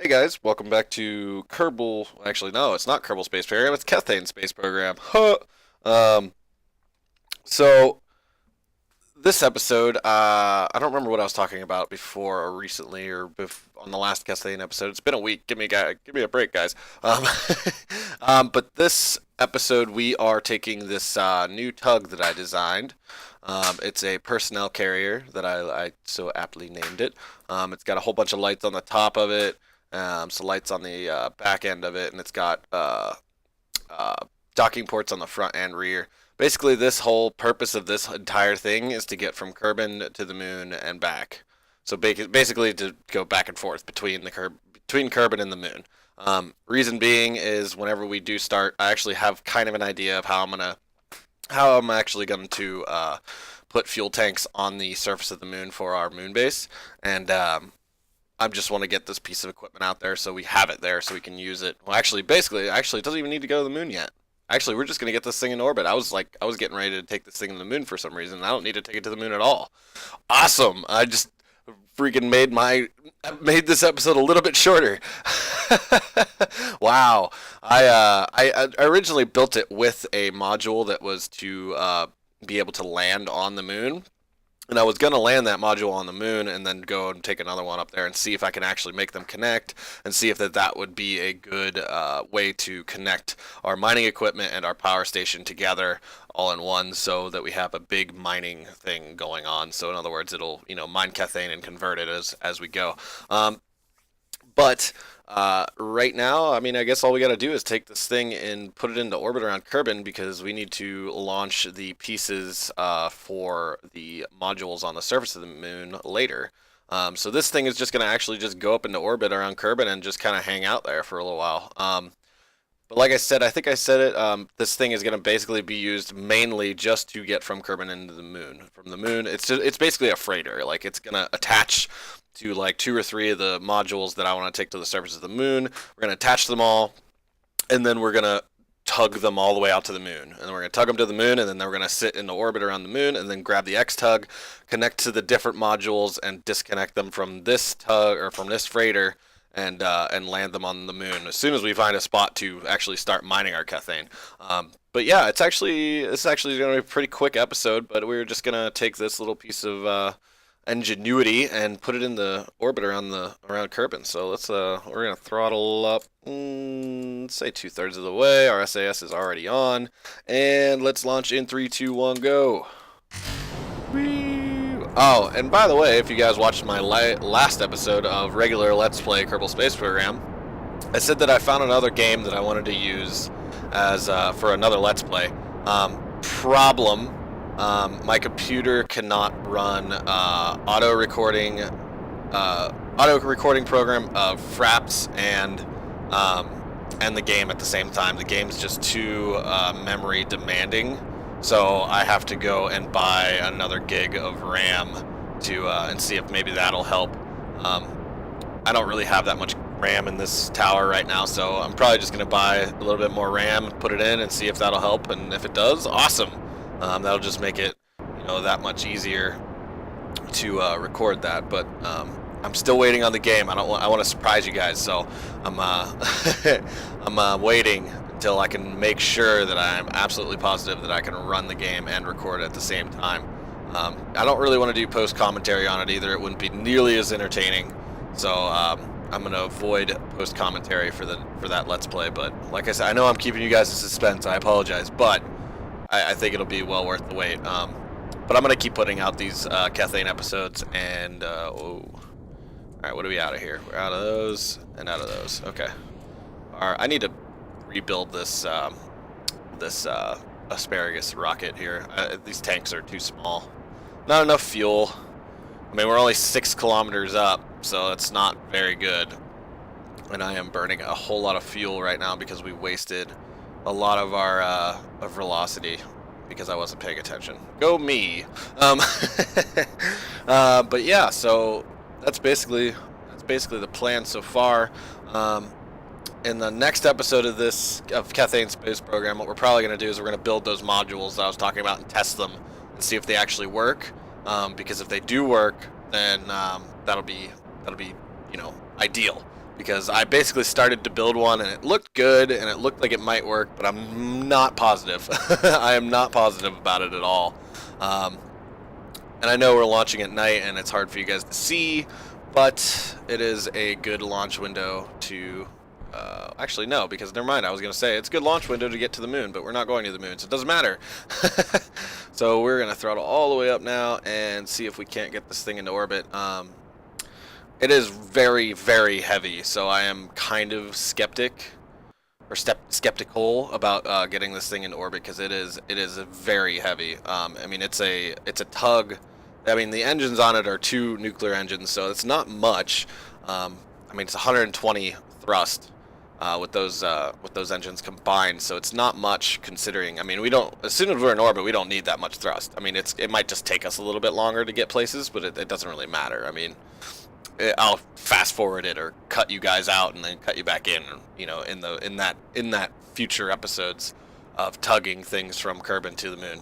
Hey guys, welcome back to Kerbal. Actually, no, it's not Kerbal Space Program. It's Kethane Space Program. Huh. Um, so this episode, I don't remember what I was talking about before or recently or on the last Kethane episode. It's been a week. Give me a break, guys. Um, but this episode, we are taking this new tug that I designed. It's a personnel carrier that I so aptly named it. It's got a whole bunch of lights on the top of it. Some lights on the back end of it, and it's got uh, docking ports on the front and rear. Basically, this whole purpose of this entire thing is to get from Kerbin to the moon and back. So basically, to go back and forth between Kerbin and the moon. Reason being is whenever we do start, I actually have kind of an idea of how I'm actually going to put fuel tanks on the surface of the moon for our moon base, and I just want to get this piece of equipment out there so we have it there so we can use it. Well, actually, it doesn't even need to go to the moon yet. Actually, we're just gonna get this thing in orbit. I was getting ready to take this thing to the moon for some reason. I don't need to take it to the moon at all. Awesome! I just freaking made this episode a little bit shorter. Wow. I originally built it with a module that was to be able to land on the moon, and I was going to land that module on the moon and then go and take another one up there and see if I can actually make them connect and see if that would be a good way to connect our mining equipment and our power station together all in one so that we have a big mining thing going on. So in other words, it'll, mine Kethane and convert it as we go. But right now, I mean, I guess all we got to do is take this thing and put it into orbit around Kerbin because we need to launch the pieces for the modules on the surface of the moon later. So this thing is just going to actually just go up into orbit around Kerbin and just kind of hang out there for a little while. But like I said, I think I said it. This thing is going to basically be used mainly just to get from Kerbin into the moon. From the moon, it's basically a freighter. Like it's going to attach to like two or three of the modules that I want to take to the surface of the moon. We're going to attach them all, and then we're going to tug them all the way out to the moon. And then we're going to tug them to the moon, and then we're going to sit in the orbit around the moon, and then grab the X tug, connect to the different modules, and disconnect them from this tug or from this freighter, and land them on the moon as soon as we find a spot to actually start mining our Kethane. But yeah, it's actually going to be a pretty quick episode. But we're just going to take this little piece of ingenuity and put it in the orbit around Kerbin. So we're gonna throttle up, let's say 2/3 of the way. Our SAS is already on, and let's launch in 3, 2, 1, go. Whee! Oh, and by the way, if you guys watched my last episode of regular Let's Play Kerbal Space Program, I said that I found another game that I wanted to use as for another Let's Play. Problem. My computer cannot run auto recording program of Fraps and the game at the same time. The game's just too memory demanding, so I have to go and buy another gig of RAM to and see if maybe that'll help. I don't really have that much RAM in this tower right now, so I'm probably just gonna buy a little bit more RAM, put it in, and see if that'll help. And if it does, awesome. That'll just make it, that much easier to record that. But I'm still waiting on the game. I want to surprise you guys, so I'm I'm waiting until I can make sure that I'm absolutely positive that I can run the game and record at the same time. I don't really want to do post commentary on it either. It wouldn't be nearly as entertaining. So I'm gonna avoid post commentary for that Let's Play. But like I said, I know I'm keeping you guys in suspense. I apologize, but I think it'll be well worth the wait. But I'm going to keep putting out these Kethane episodes, and, Alright, what are we out of here? We're out of those, and out of those. Okay. Alright, I need to rebuild this, asparagus rocket here. These tanks are too small. Not enough fuel. I mean, we're only 6 kilometers up, so it's not very good. And I am burning a whole lot of fuel right now because we wasted a lot of our velocity because I wasn't paying attention. Go me. But yeah, so that's basically the plan so far. In the next episode of Kethane Space Program, what we're probably going to do is we're going to build those modules that I was talking about and test them and see if they actually work. Because if they do work, then that'll be ideal. because I basically started to build one and it looked good and it looked like it might work, but I'm not positive. I am not positive about it at all. And I know we're launching at night and it's hard for you guys to see, but it is a good launch window to... actually, no, because never mind. I was going to say it's a good launch window to get to the moon, but we're not going to the moon, so it doesn't matter. So we're going to throttle all the way up now and see if we can't get this thing into orbit. It is very, very heavy, so I am kind of skeptical about getting this thing into orbit, because it is very heavy. I mean, it's a tug. I mean, the engines on it are 2 nuclear engines, so it's not much. I mean, it's 120 thrust with those engines combined, so it's not much considering. I mean, we don't. As soon as we're in orbit, we don't need that much thrust. I mean, it might just take us a little bit longer to get places, but it doesn't really matter. I mean, I'll fast forward it or cut you guys out and then cut you back in. You know, in that future episodes of tugging things from Kerbin to the moon.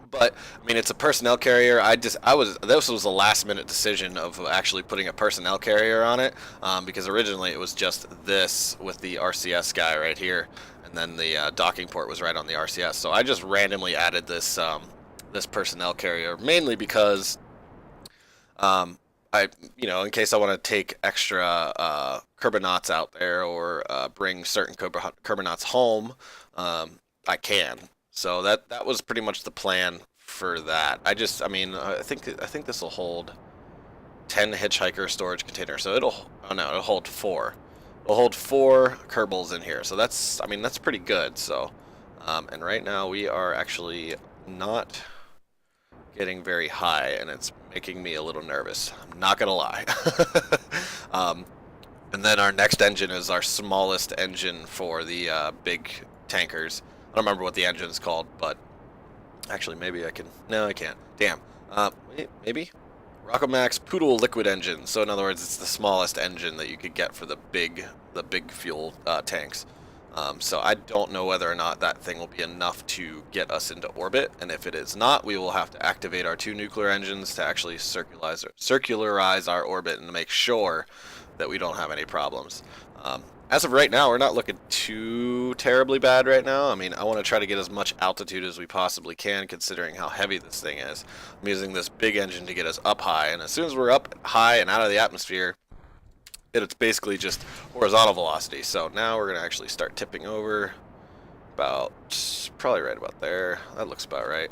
But I mean, it's a personnel carrier. This was a last minute decision of actually putting a personnel carrier on it, because originally it was just this with the RCS guy right here, and then the docking port was right on the RCS. So I just randomly added this this personnel carrier, mainly because in case I want to take extra Kerbinauts out there or bring certain Kerbinauts home, I can. So that was pretty much the plan for that. I think this will hold 10 hitchhiker storage containers. So it'll hold 4. It'll hold 4 Kerbals in here. So that's pretty good. So and right now we are actually not getting very high, and it's making me a little nervous. I'm not gonna lie. And then our next engine is our smallest engine for the big tankers. I don't remember what the engine is called, but actually maybe I can. No, I can't. Damn. Maybe Rockomax Poodle liquid engine. So in other words, it's the smallest engine that you could get for the big fuel tanks. So I don't know whether or not that thing will be enough to get us into orbit, and if it is not, we will have to activate our 2 nuclear engines to actually circularize our orbit and make sure that we don't have any problems. As of right now, we're not looking too terribly bad right now. I mean, I want to try to get as much altitude as we possibly can, considering how heavy this thing is. I'm using this big engine to get us up high, and as soon as we're up high and out of the atmosphere, it's basically just horizontal velocity. So now we're going to actually start tipping over probably right about there. That looks about right.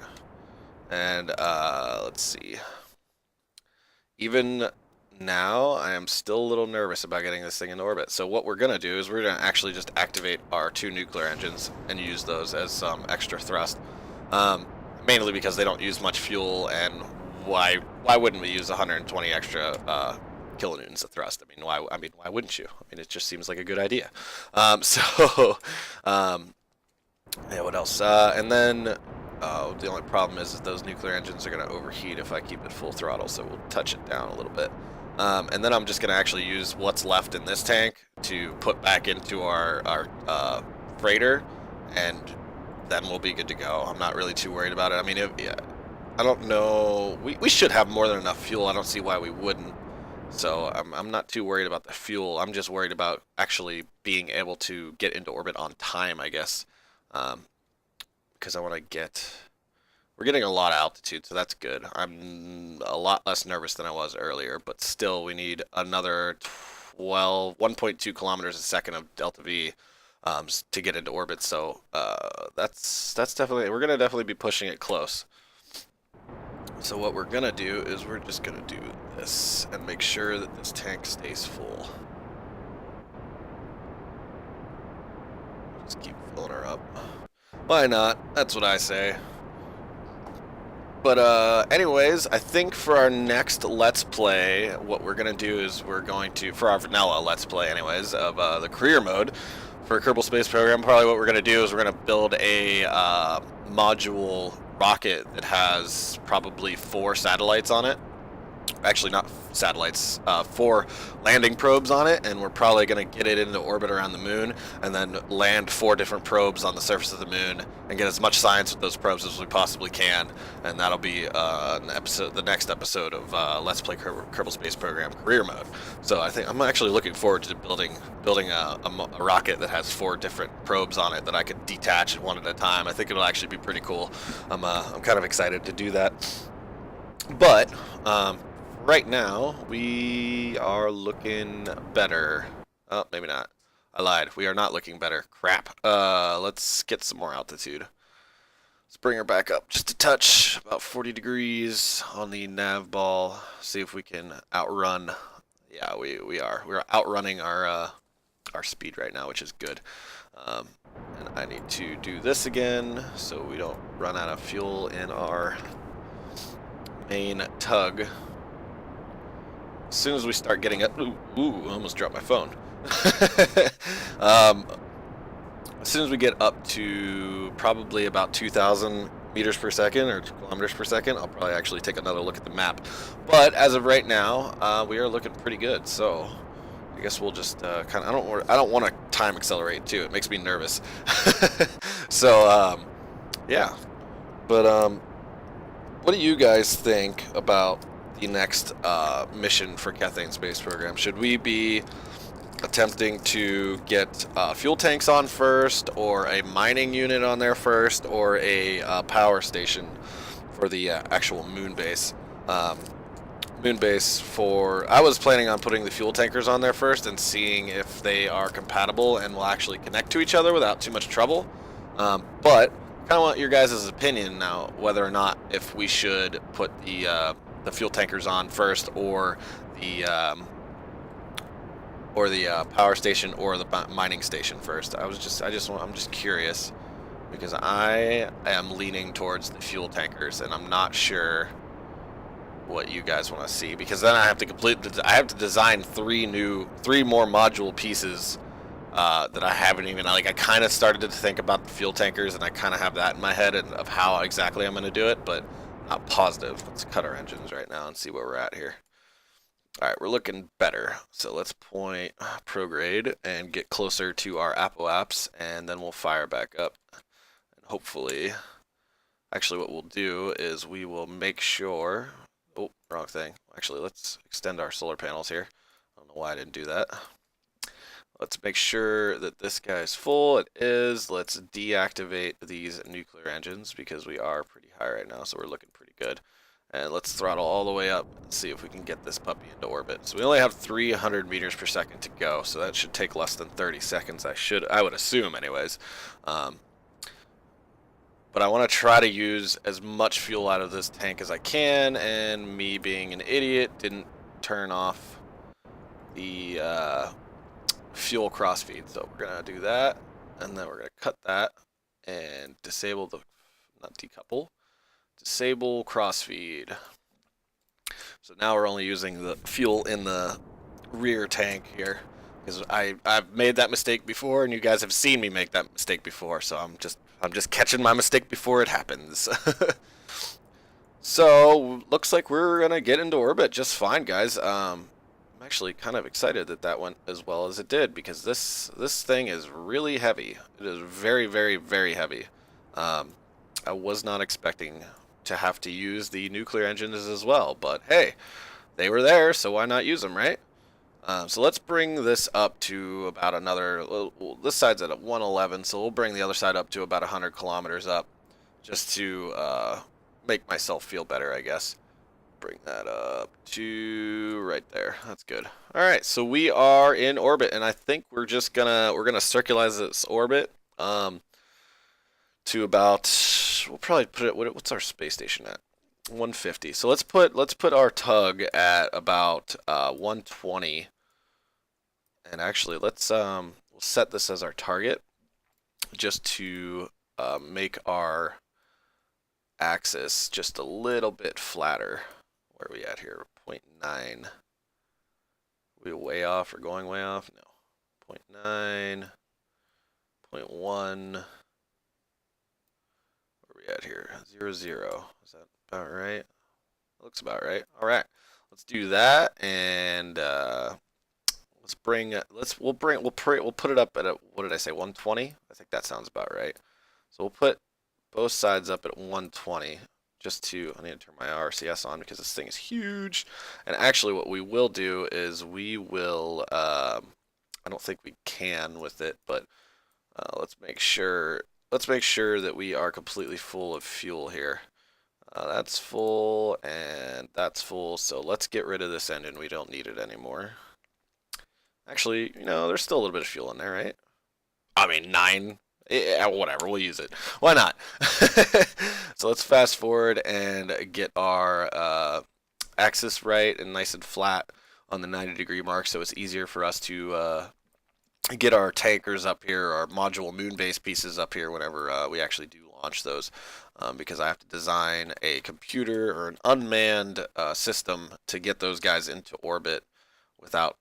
And let's see. Even now, I am still a little nervous about getting this thing in orbit. So what we're going to do is we're going to actually just activate our 2 nuclear engines and use those as some extra thrust. Mainly because they don't use much fuel, and why wouldn't we use 120 extra kilonewtons of thrust? I mean, why wouldn't you? I mean, it just seems like a good idea. Yeah, what else? And then the only problem is that those nuclear engines are going to overheat if I keep it full throttle, so we'll touch it down a little bit. And then I'm just going to actually use what's left in this tank to put back into our freighter, and then we'll be good to go. I'm not really too worried about it. I mean, I don't know. We should have more than enough fuel. I don't see why we wouldn't. So I'm not too worried about the fuel. I'm just worried about actually being able to get into orbit on time, I guess. Because I want to get... We're getting a lot of altitude, so that's good. I'm a lot less nervous than I was earlier, but still we need another 1.2 kilometers a second of delta V to get into orbit. So that's definitely... We're going to definitely be pushing it close. So what we're going to do is we're just going to do this and make sure that this tank stays full. Just keep filling her up. Why not? That's what I say. But anyways, I think for our next Let's Play, what we're going to do is we're going to, for our vanilla Let's Play anyways, of the career mode for Kerbal Space Program, probably what we're going to do is we're going to build a module rocket that has probably 4 satellites on it. actually not satellites, 4 landing probes on it, and we're probably going to get it into orbit around the moon and then land 4 different probes on the surface of the moon and get as much science with those probes as we possibly can. And that'll be the next episode of Let's Play Kerbal Space Program Career Mode. So I think I'm actually looking forward to building a rocket that has 4 different probes on it that I could detach one at a time. I think it'll actually be pretty cool. I'm kind of excited to do that. But right now, we are looking better. Oh, maybe not. I lied. We are not looking better. Crap. Let's get some more altitude. Let's bring her back up just a touch. About 40 degrees on the nav ball. See if we can outrun. Yeah, we are. We're outrunning our speed right now, which is good. And I need to do this again so we don't run out of fuel in our main tug. As soon as we start getting up, ooh, I almost dropped my phone. As soon as we get up to probably about 2,000 meters per second or kilometers per second, I'll probably actually take another look at the map. But as of right now, we are looking pretty good. So I guess we'll just kind of. I don't want to time accelerate too. It makes me nervous. So yeah. But what do you guys think about the next mission for Kethane Space Program? Should we be attempting to get fuel tanks on first, or a mining unit on there first, or a power station for the actual moon base? I was planning on putting the fuel tankers on there first and seeing if they are compatible and will actually connect to each other without too much trouble. But kind of want your guys' opinion now, whether or not if we should put the fuel tankers on first, or the power station, or the mining station first. I'm just curious, because I am leaning towards the fuel tankers, and I'm not sure what you guys want to see, because then I have to design 3 more module pieces that I haven't even, I kind of started to think about the fuel tankers, and I kind of have that in my head of how exactly I'm going to do it, but not positive. Let's cut our engines right now and see where we're at here. Alright, we're looking better. So let's point prograde and get closer to our apoapse, and then we'll fire back up. And hopefully, actually what we'll do is we will make sure, oh, wrong thing. Actually, let's extend our solar panels here. I don't know why I didn't do that. Let's make sure that this guy's full. It is. Let's deactivate these nuclear engines, because we are pretty high right now, so we're looking pretty good. And let's throttle all the way up and see if we can get this puppy into orbit. So we only have 300 meters per second to go, so that should take less than 30 seconds, I would assume anyways. But I want to try to use as much fuel out of this tank as I can, and me being an idiot didn't turn off the fuel crossfeed. So we're going to do that, and then we're going to cut that and disable not decouple. Disable crossfeed. So now we're only using the fuel in the rear tank here, because I've made that mistake before, and you guys have seen me make that mistake before. So I'm just catching my mistake before it happens. So looks like we're gonna get into orbit just fine, guys. I'm actually kind of excited that that went as well as it did, because this thing is really heavy. It is very, very, very heavy. I was not expecting to have to use the nuclear engines as well, but hey, they were there, so why not use them, right? So let's bring this up to about another, this side's at 111, so we'll bring the other side up to about 100 kilometers up, just to make myself feel better, I guess. Bring that up to right there. That's good. All right, so we are in orbit, and I think we're gonna circularize this orbit to about, we'll probably put it, what's our space station at? 150. So let's put our tug at about 120. And actually, let's we'll set this as our target, just to make our axis just a little bit flatter. Where are we at here? 0.9. We way off or going way off? No. 0.9. 0.1. At here 0, 0. Is that about right? Looks about right. All right, let's do that, and we'll put it up at what did I say, 120? I think that sounds about right. So we'll put both sides up at 120. I need to turn my RCS on because this thing is huge. And actually, what we will do is we will. I don't think we can with it, but let's make sure. Let's make sure that we are completely full of fuel here. That's full and that's full. So let's get rid of this engine. We don't need it anymore. Actually, there's still a little bit of fuel in there, right? I mean, 9. Yeah, whatever, we'll use it. Why not? So let's fast forward and get our axis right and nice and flat on the 90-degree mark, so it's easier for us to get our tankers up here, our module moon base pieces up here whenever we actually do launch those, because I have to design a computer or an unmanned system to get those guys into orbit without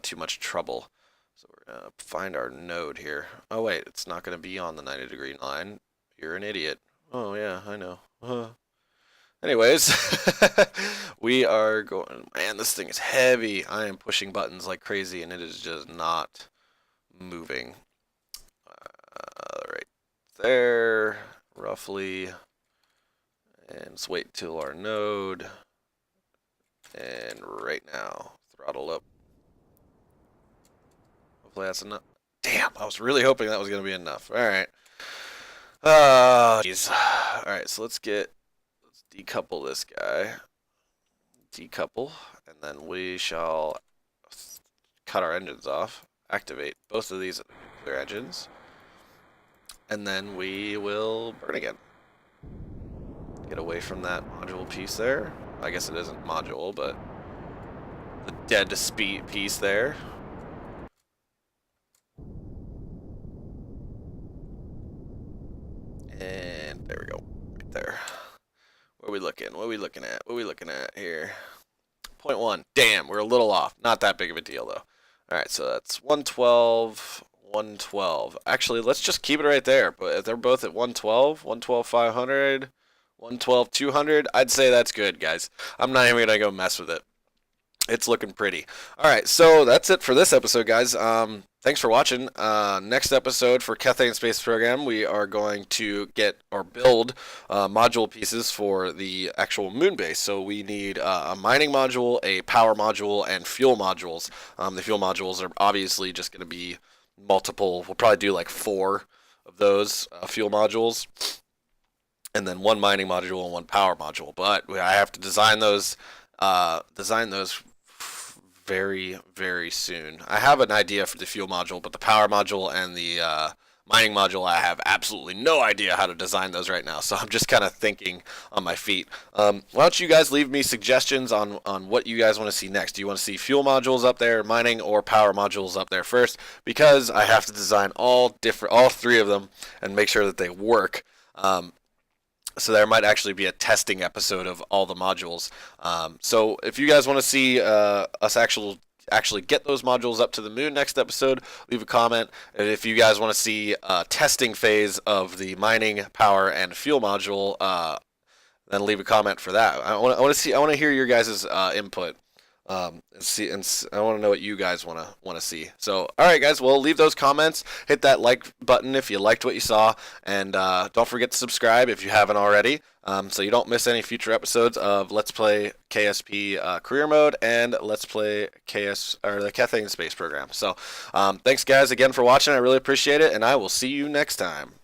too much trouble. So we're going to find our node here. Oh wait, it's not going to be on the 90-degree line. You're an idiot. Oh yeah, I know. Anyways, we are going, man, this thing is heavy. I am pushing buttons like crazy and it is just not moving. Right there, roughly. And let's wait until our node. And right now, throttle up. Hopefully that's enough. Damn, I was really hoping that was going to be enough. Alright. Jeez. Alright, so let's decouple this guy. Decouple. And then we shall cut our engines off. Activate both of these nuclear engines. And then we will burn again. Get away from that module piece there. I guess it isn't module, but the dead speed piece there. And there we go, right there. What are we looking? What are we looking at? What are we looking at here? 0.1. Damn, we're a little off. Not that big of a deal though. All right, so that's 112, 112. Actually, let's just keep it right there. But if they're both at 112, 112, 500, 112, 200, I'd say that's good, guys. I'm not even gonna go mess with it. It's looking pretty. All right, so that's it for this episode, guys. Thanks for watching. Next episode for Kethane Space Program, we are going to get or build module pieces for the actual moon base. So we need a mining module, a power module, and fuel modules. The fuel modules are obviously just going to be multiple. We'll probably do like 4 of those fuel modules, and then 1 mining module and 1 power module. But I have to design those very, very soon. I have an idea for the fuel module, but the power module and the mining module, I have absolutely no idea how to design those right now. So I'm just kind of thinking on my feet. Why don't you guys leave me suggestions on what you guys want to see next? Do you want to see fuel modules up there, mining, or power modules up there first? Because I have to design all 3 of them and make sure that they work. So there might actually be a testing episode of all the modules. So if you guys want to see us actually get those modules up to the moon next episode, leave a comment. And if you guys want to see a testing phase of the mining, power, and fuel module, then leave a comment for that. I want to hear your guys' input. I want to know what you guys want to see. So, all right, guys. Well, leave those comments. Hit that like button if you liked what you saw, and don't forget to subscribe if you haven't already, so you don't miss any future episodes of Let's Play KSP Career Mode and Let's Play the Kethane Space Program. So, thanks, guys, again for watching. I really appreciate it, and I will see you next time.